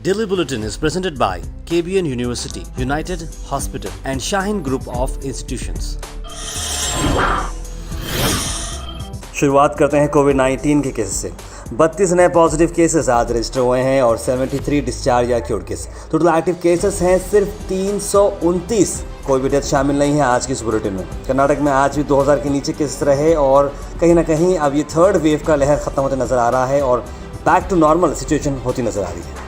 Daily Bulletin is presented by KBN University, United Hospital and Shaheen Group of Institutions. शुरुआत करते हैं कोविड-19 के case से। 32 नए पॉजिटिव केसेस आज रजिस्टर हुए हैं और 73 डिस्चार्ज या cured case. Total active cases हैं सिर्फ 329। कोई भी डेथ शामिल नहीं है आज की इस बुलेटिन में। कर्नाटक में आज भी 2000 के नीचे केसेस रहे और कहीं ना कहीं अब ये थर्ड वेव का लहर खत्म होते नजर आ रहा है और बैक टू नॉर्मल सिचुएशन होती नजर आ रही है।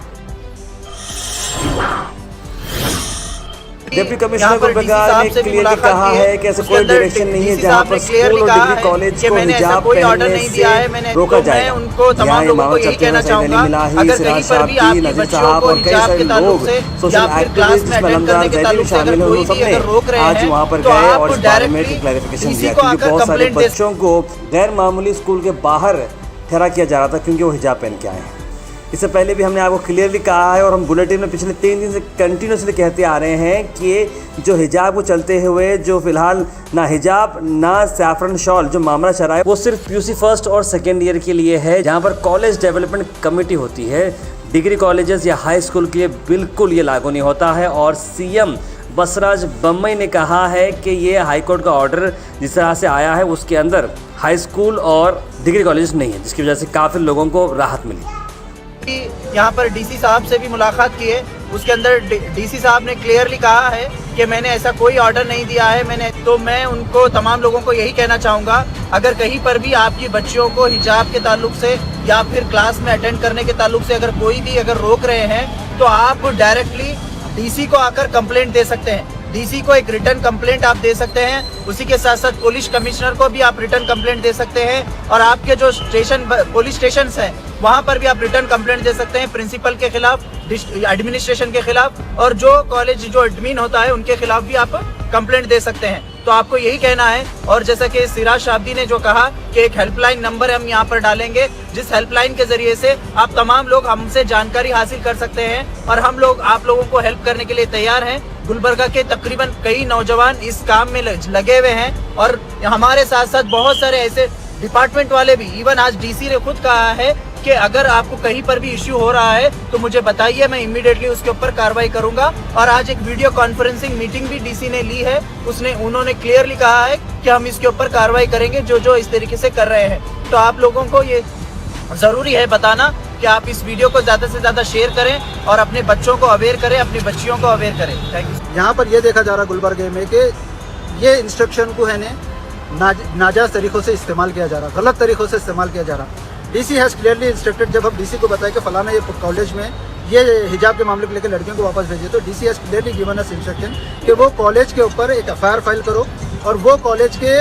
डिप्टी कमिश्नर गुलबर्गा ने क्लियरली कहा है कि ऐसा कोई डायरेक्शन नहीं है जहां पर स्कूल और डिग्री कॉलेज को हिजाब पहनने से रोका जाएगा। उनको तमाम लोगों को यही कहना चाहूंगा, अगर कहीं पर भी आपकी बच्चियों को हिजाब के ताल्लुक से या फिर क्लास में अटेंड करने के ताल्लुक से अगर कोई भी अगर रोक रहे हैं वहां पर तो गए आप और डायरेक्टली क्लैरिफिकेशन डीसी दिया को क्योंकि आकर बहुत सारे कंप्लेंट दे। बच्चों को गैर मामूली स्कूल के बाहर ठहरा किया जा रहा था क्योंकि वो हिजाब पहन के आए हैं। इससे पहले भी हमने आपको क्लियरली कहा है और हम बुलेटिन में पिछले 3 दिन से कंटिन्यूसली कहते आ रहे हैं कि जो हिजाब को चलते हुए जो फिलहाल ना हिजाब ना सैफरन शॉल जो मामला चल रहा है वो सिर्फ पीयूसी फर्स्ट और सेकेंड ईयर के लिए है, जहां पर कॉलेज डेवलपमेंट कमेटी होती है। डिग्री कॉलेजेस या हाई स्कूल के लिए बिल्कुल ये लागू नहीं होता है और सीएम बसवराज बोम्मई ने कहा है कि ये हाईकोर्ट का ऑर्डर जिस तरह से आया है उसके अंदर हाई स्कूल और डिग्री कॉलेज नहीं है, जिसकी वजह से काफ़ी लोगों को राहत मिली। यहाँ पर डीसी साहब से भी मुलाकात की है, उसके अंदर डीसी साहब ने क्लियरली कहा है कि मैंने ऐसा कोई ऑर्डर नहीं दिया है। मैं उनको तमाम लोगों को यही कहना चाहूँगा, अगर कहीं पर भी आपकी बच्चियों को हिजाब के ताल्लुक से या फिर क्लास में अटेंड करने के ताल्लुक से अगर कोई भी अगर रोक रहे हैं तो आप डायरेक्टली डीसी को आकर कंप्लेंट दे सकते हैं। डीसी को एक रिटर्न कंप्लेंट आप दे सकते हैं, उसी के साथ साथ पुलिस कमिश्नर को भी आप रिटर्न कंप्लेंट दे सकते हैं और आपके जो पुलिस स्टेशन हैं वहां पर भी आप रिटर्न कंप्लेंट दे सकते हैं, प्रिंसिपल के खिलाफ, एडमिनिस्ट्रेशन के खिलाफ और जो कॉलेज जो एडमिन होता है उनके खिलाफ भी आप कंप्लेंट दे सकते हैं। तो आपको यही कहना है। और जैसा कि सिराज शाब्दी ने जो कहा कि एक हेल्पलाइन नंबर हम यहाँ पर डालेंगे, जिस हेल्पलाइन के जरिए से आप तमाम लोग हमसे जानकारी हासिल कर सकते हैं और हम लोग आप लोगों को हेल्प करने के लिए तैयार हैं। गुलबर्गा के तकरीबन कई नौजवान इस काम में लगे हुए हैं और हमारे साथ साथ बहुत सारे ऐसे डिपार्टमेंट वाले भी, इवन आज डीसी ने खुद कहा है कि अगर आपको कहीं पर भी इश्यू हो रहा है तो मुझे बताइए, मैं इमीडिएटली उसके ऊपर कार्रवाई करूंगा। और आज एक वीडियो कॉन्फ्रेंसिंग मीटिंग भी डीसी ने ली है, उन्होंने क्लियरली कहा है कि हम इसके ऊपर कार्रवाई करेंगे जो इस तरीके से कर रहे हैं। तो आप लोगों को ये जरूरी है बताना कि आप इस वीडियो को ज़्यादा से ज़्यादा शेयर करें और अपने बच्चों को अवेयर करें, अपनी बच्चियों को अवेयर करें। Thank you. यहाँ पर ये देखा जा रहा गुलबर्गे में कि ये इंस्ट्रक्शन को है नाजायज़ तरीक़ों से इस्तेमाल किया जा रहा, गलत तरीक़ों से इस्तेमाल किया जा रहा। डीसी हैज़ क्लियरली इंस्ट्रक्टेड, जब हम डीसी को बताया कि फलाना ये कॉलेज में ये हिजाब के मामले को लेकर लड़कियों को वापस भेजिए, तो DC has clearly given us instruction कि वो कॉलेज के ऊपर एक एफआईआर फाइल करो और वो कॉलेज के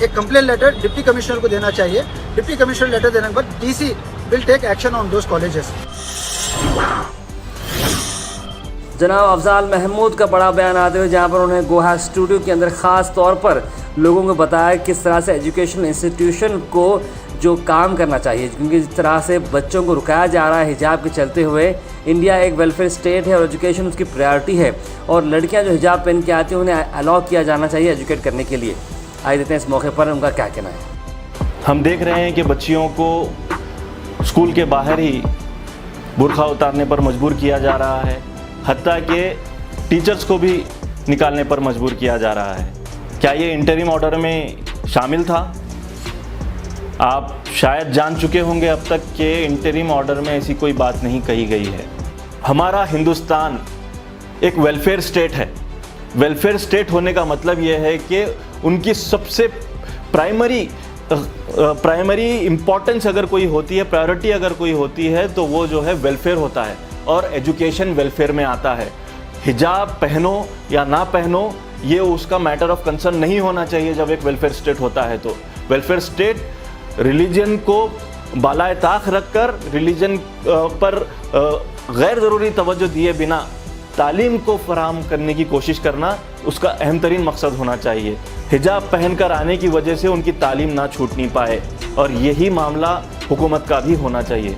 एक कंप्लेंट लेटर डिप्टी कमिश्नर को देना चाहिए। डिप्टी कमिश्नर लेटर देने के बाद DC will take action on those colleges. जनाब अफजाल महमूद का बड़ा बयान आते हुए जहां पर उन्होंने गोहा स्टूडियो के अंदर ख़ास तौर पर लोगों को बताया किस तरह से एजुकेशनल इंस्टीट्यूशन को जो काम करना चाहिए, क्योंकि जिस तरह से बच्चों को रुकाया जा रहा है हिजाब के चलते हुए। इंडिया एक वेलफेयर स्टेट है और एजुकेशन उसकी प्रायोरिटी है और लड़कियां जो हिजाब पहन के आती हैं उन्हें अलाउ किया जाना चाहिए एजुकेट करने के लिए। आइए देखते हैं इस मौके पर उनका क्या कहना है। हम देख रहे हैं कि बच्चियों को स्कूल के बाहर ही बुर्का उतारने पर मजबूर किया जा रहा है, हत्ता कि टीचर्स को भी निकालने पर मजबूर किया जा रहा है। क्या ये इंटरिम ऑर्डर में शामिल था? आप शायद जान चुके होंगे अब तक कि इंटरिम ऑर्डर में ऐसी कोई बात नहीं कही गई है। हमारा हिंदुस्तान एक वेलफेयर स्टेट है। वेलफेयर स्टेट होने का मतलब यह है कि उनकी सबसे प्राइमरी इम्पोर्टेंस अगर कोई होती है, प्रायोरिटी अगर कोई होती है तो वो जो है वेलफेयर होता है और एजुकेशन वेलफेयर में आता है। हिजाब पहनो या ना पहनो ये उसका मैटर ऑफ कंसर्न नहीं होना चाहिए जब एक वेलफेयर स्टेट होता है। तो वेलफेयर स्टेट रिलीजन को बालाए ताख रखकर रिलीजन पर गैर ज़रूरी तवज्जो दिए बिना तालीम को फराहम करने की कोशिश करना उसका अहम तरीन मकसद होना चाहिए। हिजाब पहनकर आने की वजह से उनकी तालीम ना छूटनी पाए और यही मामला हुकूमत का भी होना चाहिए।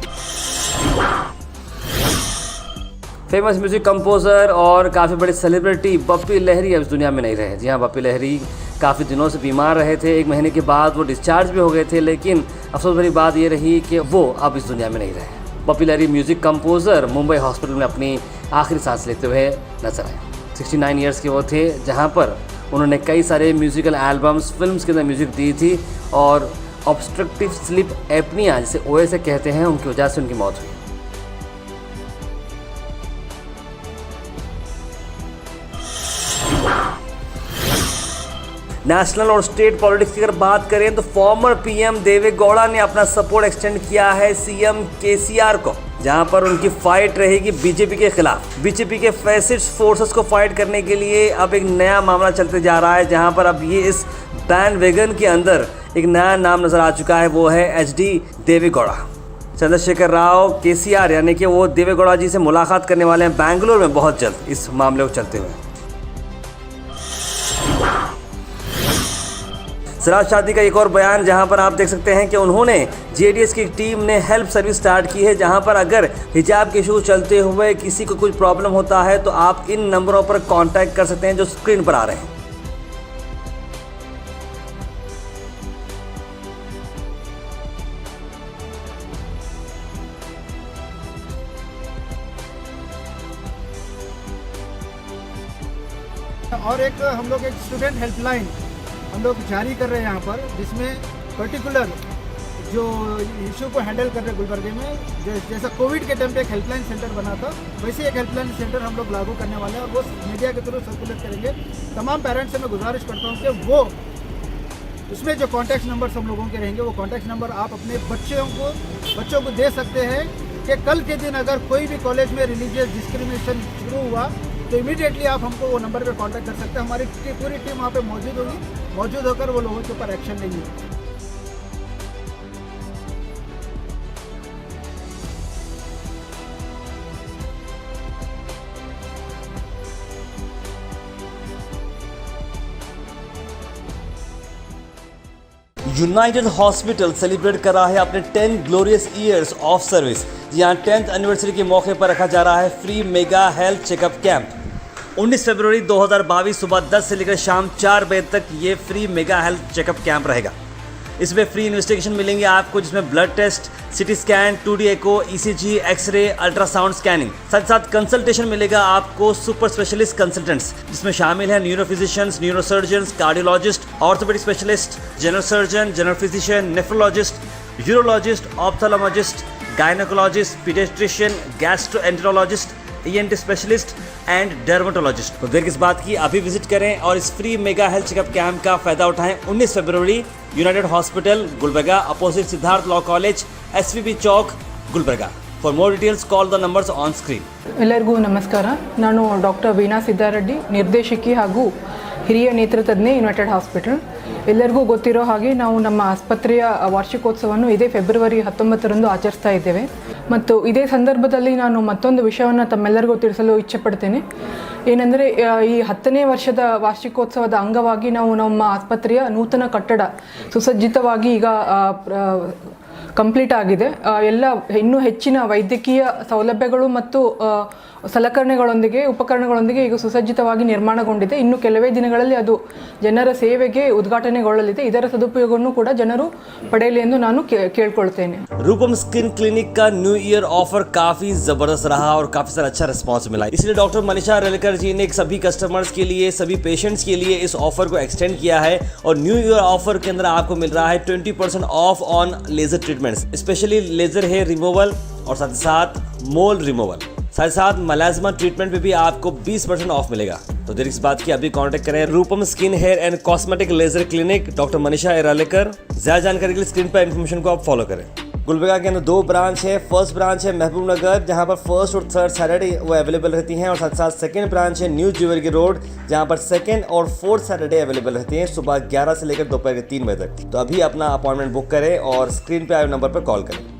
फेमस म्यूजिक कंपोजर और काफ़ी बड़े सेलिब्रिटी बप्पी लहरी अब इस दुनिया में नहीं रहे। जी हाँ, बप्पी लहरी काफ़ी दिनों से बीमार रहे थे। 1 महीने के बाद वो डिस्चार्ज भी हो गए थे, लेकिन अफसोस भरी बात ये रही कि वो अब इस दुनिया में नहीं रहे। Popular music composer Mumbai hospital में अपनी आखिरी सांस लेते हुए नजर आए। 69 ईयर्स के वो थे, जहाँ पर उन्होंने कई सारे म्यूज़िकल एल्बम्स, फिल्म्स के अंदर म्यूज़िक दी थी और ऑब्स्ट्रक्टिव स्लीप एपनिया जिसे ओए से कहते हैं, उनकी वजह से उनकी मौत हुई। नेशनल और स्टेट पॉलिटिक्स की अगर बात करें तो फॉर्मर पीएम देवे गौड़ा ने अपना सपोर्ट एक्सटेंड किया है सीएम केसीआर को, जहां पर उनकी फाइट रहेगी बीजेपी के खिलाफ। बीजेपी के फैसिस्ट फोर्सेस को फाइट करने के लिए अब एक नया मामला चलते जा रहा है, जहां पर अब ये इस बैंड वैगन के अंदर एक नया नाम नजर आ चुका है, वो है एचडी देवे गौड़ा। चंद्रशेखर राव केसीआर यानी कि वो देवे गौड़ा जी से मुलाकात करने वाले हैं बेंगलुरु में बहुत जल्द इस मामले को चलते हुए। सिराज शादी का एक और बयान, जहां पर आप देख सकते हैं कि उन्होंने जेडीएस की टीम ने हेल्प सर्विस स्टार्ट की है, जहां पर अगर हिजाब के इशू चलते हुए किसी को कुछ प्रॉब्लम होता है तो आप इन नंबरों पर कांटेक्ट कर सकते हैं जो स्क्रीन पर आ रहे हैं। और एक हम लोग एक स्टूडेंट हेल्पलाइन हम लोग जारी कर रहे हैं यहाँ पर, जिसमें पर्टिकुलर जो इशू को हैंडल कर रहे हैं गुलबर्गे में, जैसा कोविड के टाइम पे एक हेल्पलाइन सेंटर बना था, वैसे एक हेल्पलाइन सेंटर हम लोग लागू करने वाले हैं और वो मीडिया के थ्रू सर्कुलेट करेंगे। तमाम पेरेंट्स से मैं गुजारिश करता हूँ कि वो उसमें जो कॉन्टैक्ट नंबर्स हम लोगों के रहेंगे, वो कॉन्टैक्ट नंबर आप अपने बच्चों को दे सकते हैं कि कल के दिन अगर कोई भी कॉलेज में रिलीजियस डिस्क्रिमिनेशन शुरू हुआ तो इमीडिएटली आप हमको वो नंबर पे कांटेक्ट कर सकते हैं। हमारी पूरी टीम वहाँ पे मौजूद होगी, मौजूद होकर वो लोगों के ऊपर एक्शन लेंगे। यूनाइटेड हॉस्पिटल सेलिब्रेट कर रहा है अपने 10 ग्लोरियस ईयर्स ऑफ सर्विस। यहाँ 10th एनिवर्सरी के मौके पर रखा जा रहा है free mega health checkup camp. 19 फरवरी 2022 सुबह 10 से लेकर शाम 4 बजे तक ये free mega health checkup camp रहेगा। इसमें फ्री इन्वेस्टिगेशन मिलेंगे आपको, जिसमें blood test, CT scan, 2D echo, ECG, X-ray, ultrasound scanning, साथ साथ कंसल्टेशन मिलेगा आपको सुपर स्पेशलिस्ट कंसल्टेंट्स, जिसमें शामिल है neurophysicians, neurosurgeons, cardiologist, orthopaedic specialist, general surgeon, general physician, nephrologist, urologist, ophthalmologist, gynaecologist, paediatrician, gastroenterologist, ENT specialist and dermatologist. तो देर किस बात की, अभी विजिट करें और इस free mega health checkup camp का फायदा उठाएं। 19 फरवरी United Hospital Gulbarga, opposite Siddharth law college, SVB Chowk, Gulbarga. For more details call the numbers on screen. ಎಲ್ಲರಿಗೂ ನಮಸ್ಕಾರ. ನಾನು ಡಾಕ್ಟರ್ ವೀಣಾ ಸಿದ್ದಾರೆಡ್ಡಿ, ನಿರ್ದೇಶಕಿ ಹಾಗೂ ಹಿರಿಯ ನೇತ್ರತಜ್ಞೆ, ಯುನೈಟೆಡ್ ಹಾಸ್ಪಿಟಲ್. ಎಲ್ಲರಿಗೂ ಗೊತ್ತಿರೋ ಹಾಗೆ ನಾವು ನಮ್ಮ ಆಸ್ಪತ್ರೆಯ ವಾರ್ಷಿಕೋತ್ಸವವನ್ನು ಇದೇ ಫೆಬ್ರವರಿ 19ರಂದು ಆಚರಿಸ್ತಾ ಇದ್ದೇವೆ. ಮತ್ತು ಇದೇ ಸಂದರ್ಭದಲ್ಲಿ ನಾನು ಮತ್ತೊಂದು ವಿಷಯವನ್ನು ತಮ್ಮೆಲ್ಲರಿಗೂ ತಿಳಿಸಲು ಇಚ್ಛೆಪಡ್ತೇನೆ. ಏನೆಂದರೆ ಈ 10ನೇ ವರ್ಷದ ವಾರ್ಷಿಕೋತ್ಸವದ ಅಂಗವಾಗಿ ನಾವು ನಮ್ಮ ಆಸ್ಪತ್ರೆಯ ನೂತನ ಕಟ್ಟಡ ಸುಸಜ್ಜಿತವಾಗಿ ಈಗ ಕಂಪ್ಲೀಟ್ ಆಗಿದೆ. ಎಲ್ಲ ಇನ್ನೂ ಹೆಚ್ಚಿನ ವೈದ್ಯಕೀಯ ಸೌಲಭ್ಯಗಳು ಮತ್ತು ಸಲಕರಣೆಗಳೊಂದಿಗೆ, ಉಪಕರಣಗಳೊಂದಿಗೆ ಈಗ ಸುಸಜ್ಜಿತವಾಗಿ ನಿರ್ಮಾಣಗೊಂಡಿದೆ. ಇನ್ನು ಕೆಲವೇ ದಿನಗಳಲ್ಲಿ ಅದು ಜನರ ಸೇವೆಗೆ ಉದ್ಘಾಟನೆಗೊಳ್ಳಲಿದೆ. ಇದರ ಸದುಪಯೋಗವನ್ನು ಕೂಡ ಜನರು ಪಡೆಯಲಿ ಎಂದು ನಾನು ಕೇಳ್ಕೊಳ್ತೇನೆ. रूपम स्किन क्लिनिक का न्यू ईयर ऑफर काफी जबरदस्त रहा और काफी सारा अच्छा रिस्पॉन्स मिला, इसलिए डॉक्टर मनीषा रेलकर जी ने सभी कस्टमर्स के लिए, सभी पेशेंट्स के लिए इस ऑफर को एक्सटेंड किया है और न्यू ईयर ऑफर के अंदर आपको मिल रहा है 20% off on laser treatments, specially laser hair removal और साथ ही साथ मोल रिमूवल, साथ ही साथ मलाजमा ट्रीटमेंट पे भी आपको 20% ऑफ मिलेगा। तो देर इस बात की अभी कांटेक्ट करें Rupam skin hair and cosmetic laser clinic, doctor Manisha Eralekar. ज्यादा जानकारी के लिए स्क्रीन पर इन्फॉर्मेशन को आप फॉलो करें। गुलबर्गा के अंदर 2 ब्रांच है। फर्स्ट ब्रांच है महबूब नगर, जहां पर फर्स्ट और थर्ड सैटरडे वो अवेलेबल रहती हैं, और साथ साथ सेकंड ब्रांच है न्यू ज्वेलरी रोड, जहां पर सेकंड और फोर्थ सैटरडे अवेलेबल रहती हैं सुबह 11 से लेकर दोपहर के 3 बजे तक। तो अभी अपना अपॉइंटमेंट बुक करें और स्क्रीन पे आए नंबर पर कॉल करें।